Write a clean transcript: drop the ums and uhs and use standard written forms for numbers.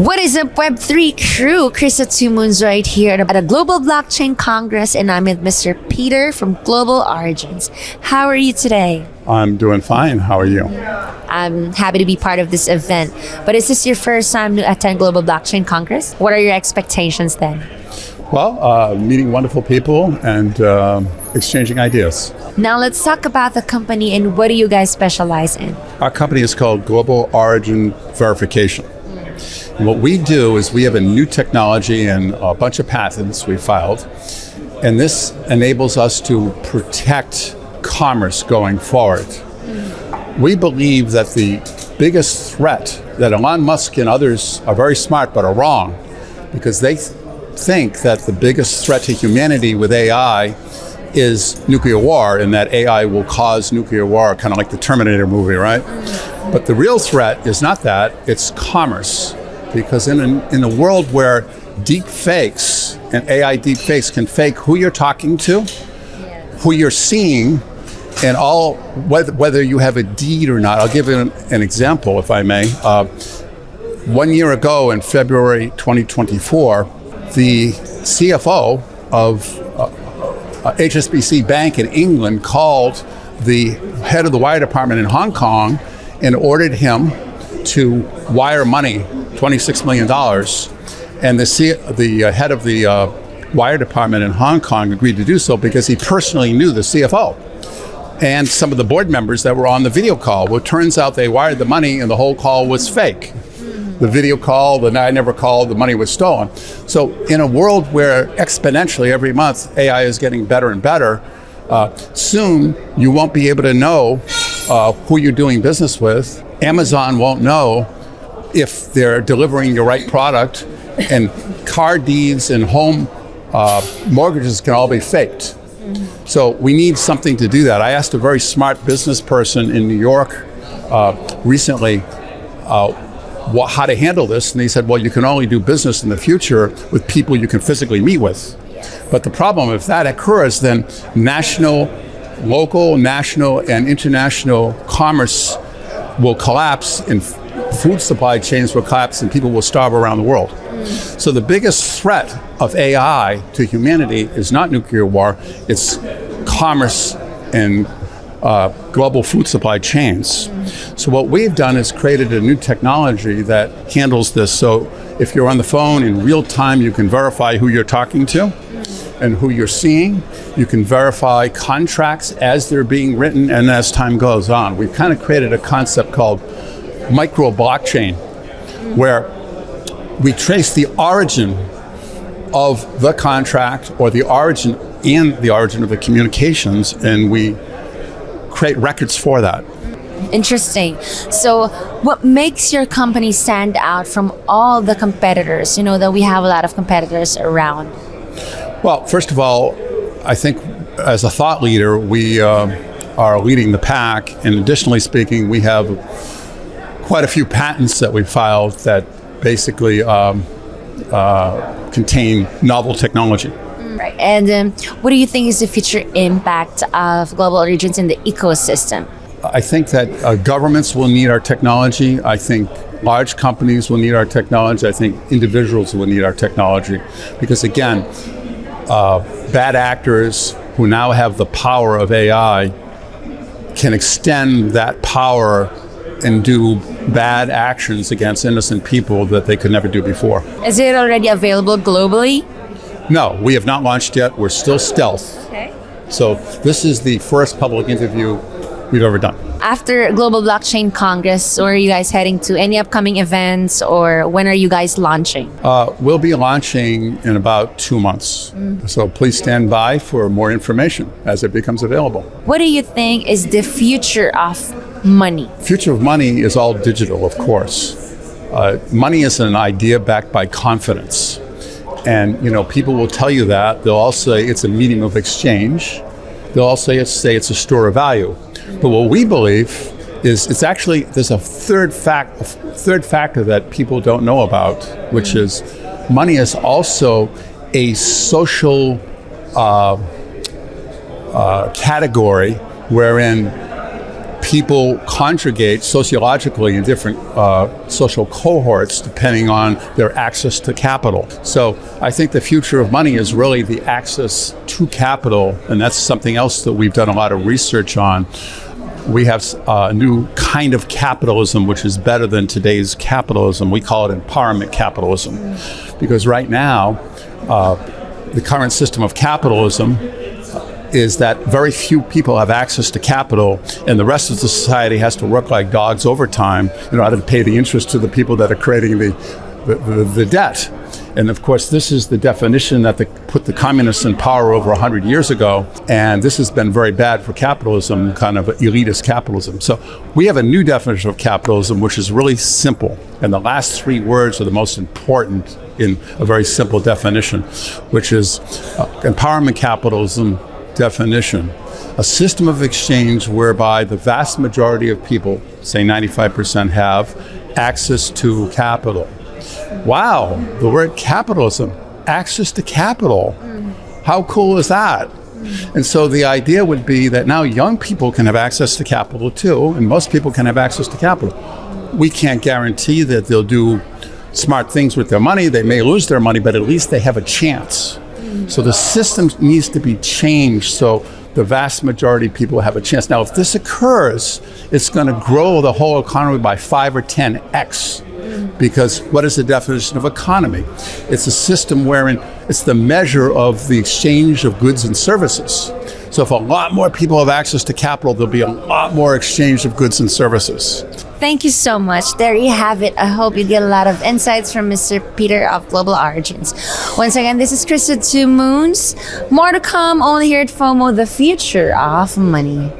What is up, Web3 crew? Krista Tumun's right here at a Global Blockchain Congress, and I'm with Mr. Peter from Global Origins. How are you today? I'm doing fine. How are you? I'm happy to be part of this event. But is this your first time to attend Global Blockchain Congress? What are your expectations then? Well, meeting wonderful people and exchanging ideas. Now let's talk about the company and what do you guys specialize in? Our company is called Global Origin Verification. And what we do is we have a new technology and a bunch of patents we filed, and this enables us to protect commerce going forward. We believe that the biggest threat that Elon Musk and others are very smart but are wrong, because they think that the biggest threat to humanity with AI is nuclear war, and that AI will cause nuclear war, kind of like the Terminator movie, right? But the real threat is not that, it's commerce. Because in a world where deep fakes and AI deep fakes can fake who you're talking to, who you're seeing, and all whether you have a deed or not. I'll give you an example, if I may. 1 year ago in February 2024, the CFO of HSBC Bank in England called the head of the wire department in Hong Kong and ordered him to wire money, $26 million. And the head of the wire department in Hong Kong agreed to do so because he personally knew the CFO and some of the board members that were on the video call. Well, it turns out they wired the money and the whole call was fake. The video call, the I never called, the money was stolen. So in a world where exponentially every month AI is getting better and better, soon you won't be able to know who you're doing business with. Amazon won't know if they're delivering your right product, and car deeds and home mortgages can all be faked. So we need something to do that. I asked a very smart business person in New York recently how to handle this, and he said, well, you can only do business in the future with people you can physically meet with. But the problem, if that occurs, then local, national, and international commerce will collapse, and food supply chains will collapse, and people will starve around the world. So the biggest threat of AI to humanity is not nuclear war, it's commerce and global food supply chains. So what we've done is created a new technology that handles this. So if you're on the phone in real time, you can verify who you're talking to and who you're seeing. You can verify contracts as they're being written and as time goes on. We've kind of created a concept called micro blockchain, where we trace the origin of the contract or the origin of the communications, and we create records for that. Interesting. So what makes your company stand out from all the competitors? You know that we have a lot of competitors around. Well, first of all, I think as a thought leader, we are leading the pack. And additionally speaking, we have quite a few patents that we filed that basically contain novel technology. Right. And what do you think is the future impact of Global Origins in the ecosystem? I think that governments will need our technology. I think large companies will need our technology. I think individuals will need our technology. Because again, bad actors who now have the power of AI can extend that power and do bad actions against innocent people that they could never do before. Is it already available globally? No, we have not launched yet. We're still stealth. Okay. So this is the first public interview we've ever done. After Global Blockchain Congress, where are you guys heading to? Any upcoming events, or when are you guys launching? We'll be launching in about 2 months. So please stand by for more information as it becomes available. What do you think is the future of money? Future of money is all digital, of course. Money is an idea backed by confidence. And people will tell you that. They'll all say it's a medium of exchange. They'll all say it's a store of value. But what we believe is there's a third factor that people don't know about, which is money is also a social category wherein people conjugate sociologically in different social cohorts depending on their access to capital. So I think the future of money is really the access to capital, and that's something else that we've done a lot of research on. We have a new kind of capitalism which is better than today's capitalism. We call it empowerment capitalism, because right now the current system of capitalism is that very few people have access to capital, and the rest of the society has to work like dogs overtime in order to pay the interest to the people that are creating the debt. And of course, this is the definition that put the communists in power over 100 years ago, and this has been very bad for capitalism, kind of elitist capitalism. So we have a new definition of capitalism, which is really simple, and the last three words are the most important in a very simple definition, which is empowerment capitalism definition: a system of exchange whereby the vast majority of people, say 95%, have access to capital. Wow, the word capitalism, access to capital. How cool is that? And so the idea would be that now young people can have access to capital too, and most people can have access to capital. We can't guarantee that they'll do smart things with their money. They may lose their money, but at least they have a chance. So the system needs to be changed so the vast majority of people have a chance. Now, if this occurs, it's going to grow the whole economy by 5 or 10x. Because what is the definition of economy? It's a system wherein it's the measure of the exchange of goods and services. So if a lot more people have access to capital, there'll be a lot more exchange of goods and services. Thank you so much. There you have it. I hope you get a lot of insights from Mr. Peter of Global Origins. Once again, this is Chris at Two Moons. More to come only here at FOMO, the future of money.